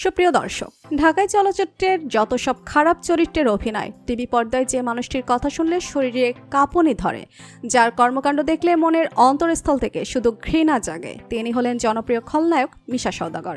সুপ্রিয় দর্শক, ঢাকায় চলচ্চিত্রের যত সব খারাপ চরিত্রের অভিনয়, টিভি পর্দায় যে মানুষটির কথা শুনলে শরীরে কাঁপুনি ধরে, যার কর্মকাণ্ড দেখলে মনের অন্তরস্থল থেকে শুধু ঘৃণা জাগে, তিনি হলেন জনপ্রিয় খলনায়ক মিশা সওদাগর।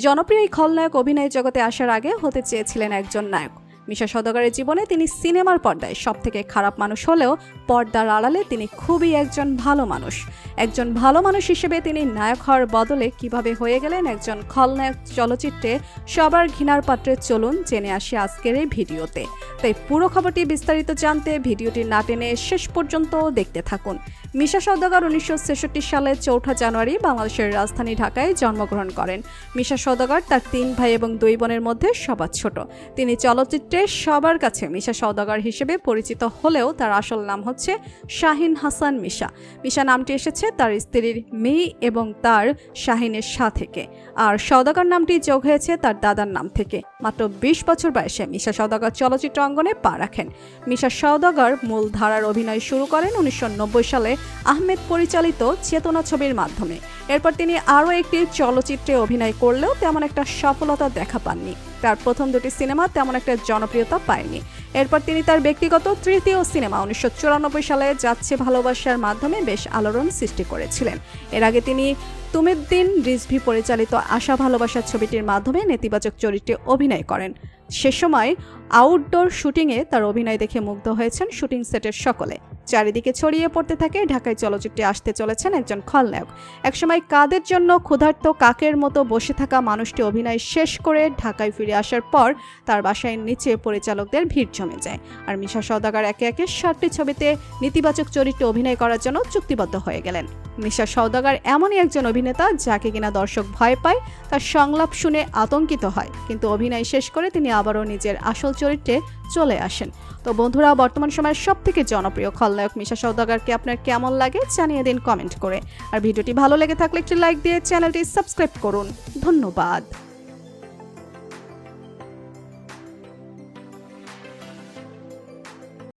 জনপ্রিয় এই খলনায়ক অভিনয় জগতে আসার আগে হতে চেয়েছিলেন একজন নায়ক। মিশা সওদাগরের জীবনে তিনি সিনেমার পর্দায় সবথেকে খারাপ মানুষ হলেও পর্দার আড়ালে তিনি খুবই একজন ভালো মানুষ। একজন ভালো মানুষ হিসেবে তিনি নায়ক হওয়ার বদলে কিভাবে হয়ে গেলেন একজন খলনায়ক চলচ্চিত্রে সবার ঘৃণার পাত্রে, চলুন জেনে আসি আজকের এই ভিডিওতে। তাই পুরো খবরটি বিস্তারিত জানতে ভিডিওটি না টেনে শেষ পর্যন্ত দেখতে থাকুন। মিশা সওদাগর 1966 সালে 4 জানুয়ারি বাংলাদেশের রাজধানী ঢাকায় জন্মগ্রহণ করেন। মিশা সওদাগর তার 3 ভাই এবং 2 বোনের মধ্যে সবার ছোট। তিনি চলচ্চিত্রে সবার কাছে মিশা সওদাগর হিসেবে পরিচিত হলেও তার আসল নাম হচ্ছে শাহিন হাসান মিশা। মিশা নামটি এসেছে তার স্ত্রীর মেয়ে এবং তার শাহিনের সা থেকে, আর সওদাগর নামটি যোগ হয়েছে তার দাদার নাম থেকে। মাত্র 20 বছর বয়সে মিশা সওদাগর চলচ্চিত্র অঙ্গনে পা রাখেন। মিশা সওদাগর মূল ধারার অভিনয় শুরু করেন 1990 সালে আহমেদ পরিচালিত চেতনা ছবির মাধ্যমে। এরপর তিনি আরও একটি চলচ্চিত্রে অভিনয় করলেও তেমন একটা সফলতা দেখা পাননি। তার প্রথম 2টি সিনেমা তেমন একটা জনপ্রিয়তা পায়নি। এরপর তিনি তার ব্যক্তিগত তৃতীয় সিনেমা 1994 সালে যাচ্ছে ভালোবাসার মাধ্যমে বেশ আলোড়ন সৃষ্টি করেছিলেন। এর আগে তিনি তুমিদ্দিন রিজভী পরিচালিত আশা ভালোবাসার ছবিটির মাধ্যমে নেতিবাচক চরিত্রে অভিনয় করেন। সে সময় আউটডোর শুটিংয়ে তার অভিনয় দেখে মুগ্ধ হয়েছেন শুটিং সেটের সকলে। চারিদিকে ছড়িয়ে পড়তে থাকে ঢাকায় চলচ্চিত্রে আসতে চলেছেন একজন খলনায়ক। একসময় কাদের জন্য ক্ষুধার্ত কাকের মতো বসে থাকা মানুষটি অভিনয় শেষ করে ঢাকায় ফিরে আসার পর তার বাসায় নিচে পরিচালকদের ভিড় জমে যায়। আর মিশা সওদাগর একে একে 7টি ছবিতে নেতিবাচক চরিত্রে অভিনয় করার জন্য চুক্তিবদ্ধ হয়ে গেলেন। মিশা সওদাগর এমনই একজন অভিনেতা যাকে কিনা দর্শক ভয় পায়, তার সংলাপ শুনে আতঙ্কিত হয়, কিন্তু অভিনয় শেষ করে তিনি আবারও নিজের আসল চরিত্রে চলে আসেন। তো বন্ধুরা, বর্তমান সময়ের সবথেকে জনপ্রিয় খলনায়ক মিশা সওদাগরকে আপনার কেমন লাগে জানিয়ে দিন কমেন্ট করে। আর ভিডিওটি ভালো লেগে থাকলে একটি লাইক দিয়ে চ্যানেলটি সাবস্ক্রাইব করুন। ধন্যবাদ।